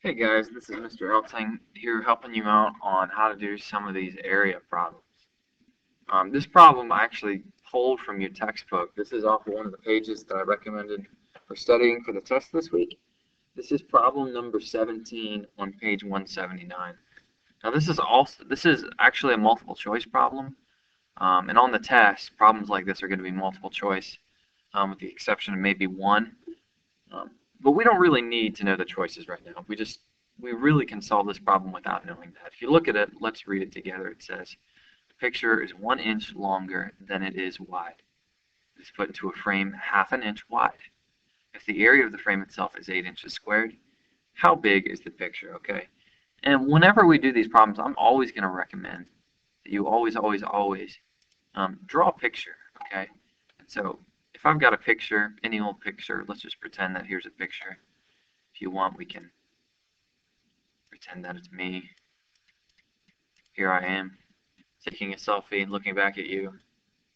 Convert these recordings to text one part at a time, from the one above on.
Hey guys, this is Mr. Elting here helping you out on how to do some of these area problems. This problem I actually pulled from your textbook. This is off one of the pages that I recommended for studying for the test this week. This is problem number 17 on page 179. Now this is actually a multiple choice problem, and on the test, problems like this are going to be multiple choice, with the exception of maybe one. Um, but we don't really need to know the choices right now. We really can solve this problem without knowing that. If you look at it, let's read it together. It says, the picture is 1 inch longer than it is wide. It's put into a frame half an inch wide. If the area of the frame itself is 8 inches squared, how big is the picture? Okay. And whenever we do these problems, I'm always going to recommend that you always draw a picture. Okay. And so if I've got a picture, any old picture, let's just pretend that here's a picture. If you want, we can pretend that it's me. Here I am, taking a selfie and looking back at you.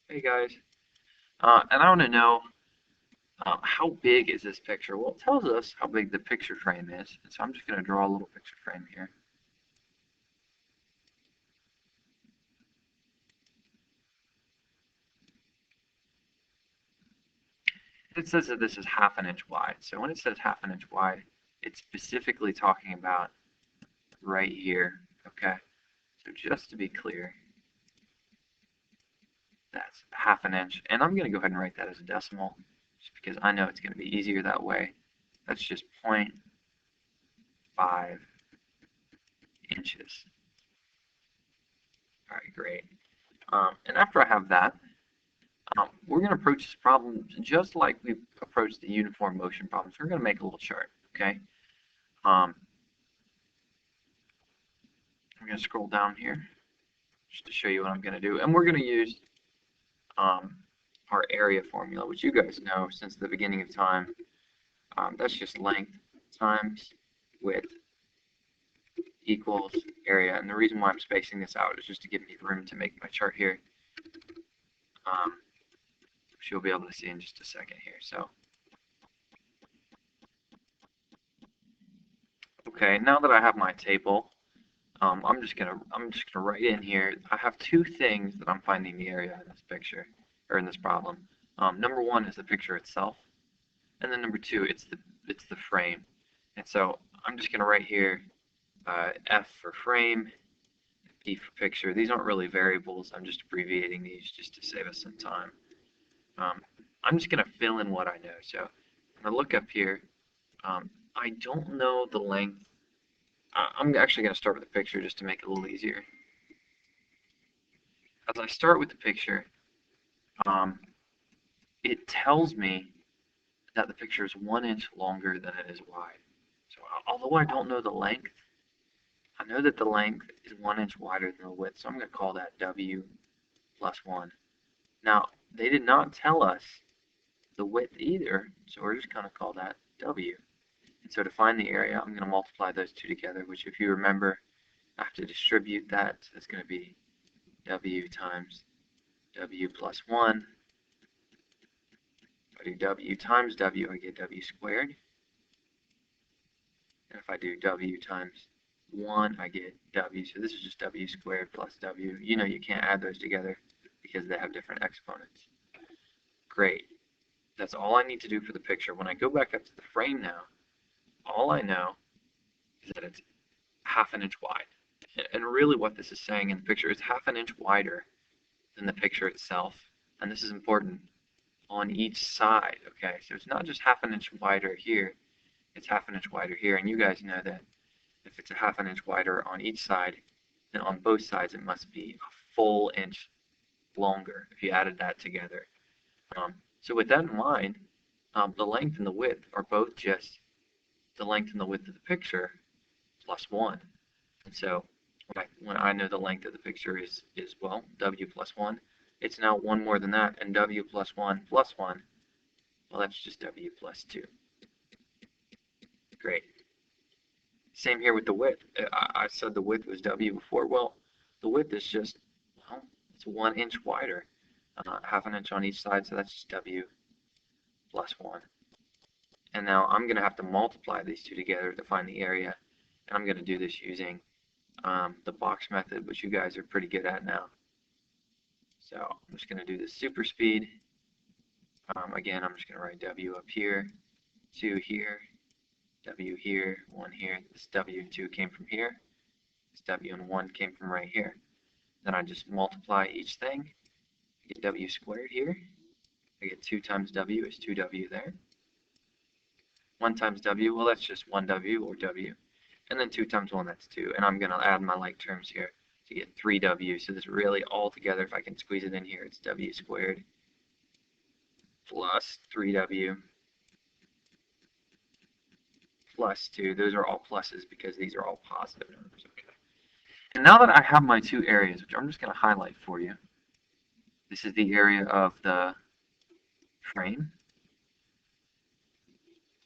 Hey guys. And I want to know, how big is this picture? Well, it tells us how big the picture frame is. And so I'm just going to draw a little picture frame here. It says that this is half an inch wide. So when it says half an inch wide, it's specifically talking about right here. Okay. So just to be clear, that's half an inch. And I'm going to go ahead and write that as a decimal, just because I know it's going to be easier that way. That's just 0.5 inches. All right, great. And after I have that, we're going to approach this problem just like we approached the uniform motion problem. So we're going to make a little chart, okay? I'm going to scroll down here just to show you what I'm going to do. And we're going to use our area formula, which you guys know since the beginning of time. That's just length times width equals area. And the reason why I'm spacing this out is just to give me room to make my chart here. Which you'll be able to see in just a second here. So, okay, now that I have my table, I'm just gonna write in here. I have two things that I'm finding the area in this picture or in this problem. Number one is the picture itself, and then number two, it's the frame. And so I'm just gonna write here F for frame, P for picture. These aren't really variables. I'm just abbreviating these just to save us some time. I'm just gonna fill in what I know. So I'm gonna look up here. I don't know the length. I'm actually going to start with the picture just to make it a little easier. As I start with the picture, it tells me that the picture is 1 inch longer than it is wide. So although I don't know the length, I know that the length is 1 inch wider than the width. So I'm going to call that W plus 1. Now, they did not tell us the width either, so we're just going to call that W. And so to find the area, I'm going to multiply those two together, which if you remember, I have to distribute that. So it's going to be W times W plus 1. If I do W times W, I get W squared. And if I do W times 1, I get W. So this is just W squared plus W. You know you can't add those together because they have different exponents. Great. That's all I need to do for the picture. When I go back up to the frame now, all I know is that it's half an inch wide. And really what this is saying in the picture is half an inch wider than the picture itself. And this is important on each side, okay? So it's not just half an inch wider here, it's half an inch wider here. And you guys know that if it's a half an inch wider on each side, then on both sides it must be a full inch longer if you added that together. So with that in mind, the length and the width are both just the length and the width of the picture plus 1. And so when I know the length of the picture is well, W plus 1, it's now 1 more than that, and W plus 1 plus 1, well, that's just W plus 2. Great. Same here with the width. I said the width was W before. Well, the width is just, well, it's 1 inch wider, half an inch on each side, so that's just W plus 1. And now I'm going to have to multiply these two together to find the area. And I'm going to do this using the box method, which you guys are pretty good at now. So I'm just going to do the super speed. Again, I'm just going to write W up here, 2 here, W here, 1 here. This W and 2 came from here. This W and 1 came from right here. Then I just multiply each thing. I get W squared here. I get 2 times W is 2W there. 1 times W, well, that's just 1W or W. And then 2 times 1, that's 2. And I'm going to add my like terms here to get 3W. So this really all together, if I can squeeze it in here, it's W squared plus 3W plus 2. Those are all pluses because these are all positive numbers. Okay. And now that I have my two areas, which I'm just going to highlight for you, this is the area of the frame,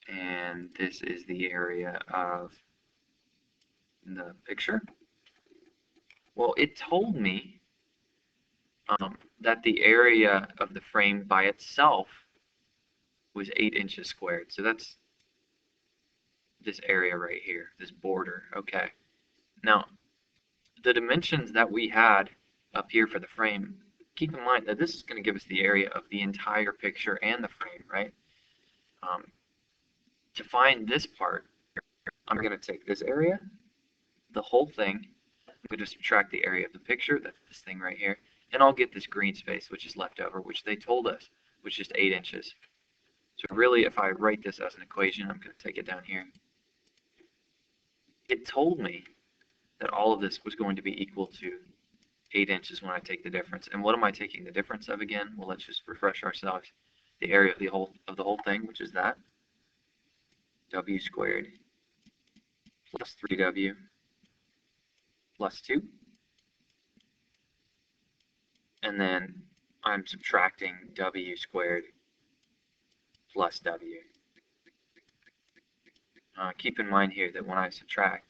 and this is the area of the picture. Well, it told me that the area of the frame by itself was 8 inches squared. So that's this area right here, this border. Okay. Now, the dimensions that we had up here for the frame, keep in mind that this is going to give us the area of the entire picture and the frame, right? To find this part, I'm going to take this area, the whole thing, I'm going to subtract the area of the picture, that's this thing right here, and I'll get this green space, which is left over, which they told us, which is 8 inches. So really, if I write this as an equation, I'm going to take it down here. It told me that all of this was going to be equal to 8 inches when I take the difference. And what am I taking the difference of again? Well, let's just refresh ourselves. The area of the whole thing, which is that, W squared plus 3W plus 2. And then I'm subtracting W squared plus W. Keep in mind here that when I subtract,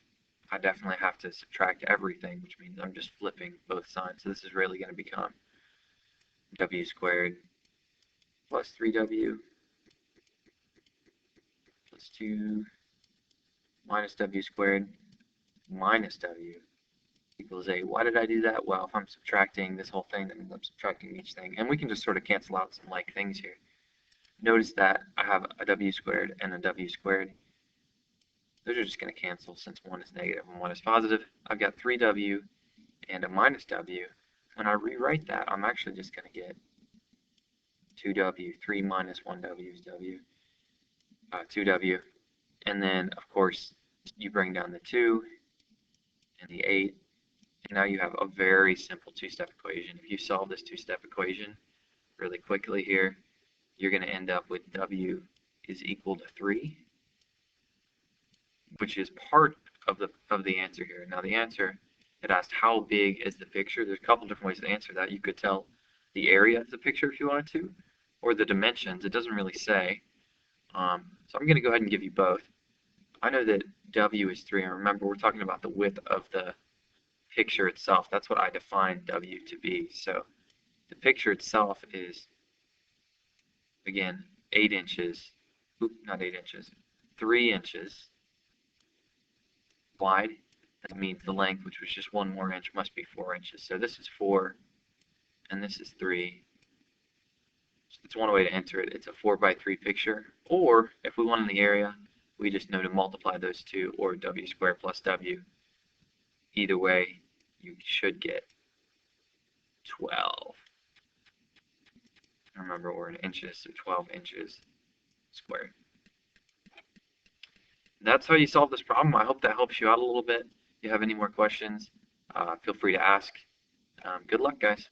I definitely have to subtract everything, which means I'm just flipping both signs. So this is really going to become W squared plus 3W plus 2 minus W squared minus W equals 8. Why did I do that? Well, if I'm subtracting this whole thing, that means I'm subtracting each thing. And we can just sort of cancel out some like things here. Notice that I have a W squared and a W squared. Those are just going to cancel since one is negative and one is positive. I've got 3W and a minus W. When I rewrite that, I'm actually just going to get 2W. 3 minus 1W is W. 2W. And then, of course, you bring down the 2 and the 8. And now you have a very simple two-step equation. If you solve this two-step equation really quickly here, you're going to end up with W is equal to 3, which is part of the answer here. Now the answer, it asked how big is the picture. There's a couple different ways to answer that. You could tell the area of the picture if you wanted to, or the dimensions. It doesn't really say. So I'm going to go ahead and give you both. I know that W is 3, and remember we're talking about the width of the picture itself. That's what I define W to be. So the picture itself is, again, 8 inches. Oop, not 8 inches. 3 inches wide. That means the length, which was just 1 more inch, must be 4 inches. So this is 4, and this is 3. So that's one way to enter it. It's a 4 by 3 picture. Or if we want in the area, we just know to multiply those two, or W squared plus W. Either way, you should get 12. Remember, we're in inches, so 12 inches squared. That's how you solve this problem. I hope that helps you out a little bit. If you have any more questions, feel free to ask. Good luck, guys.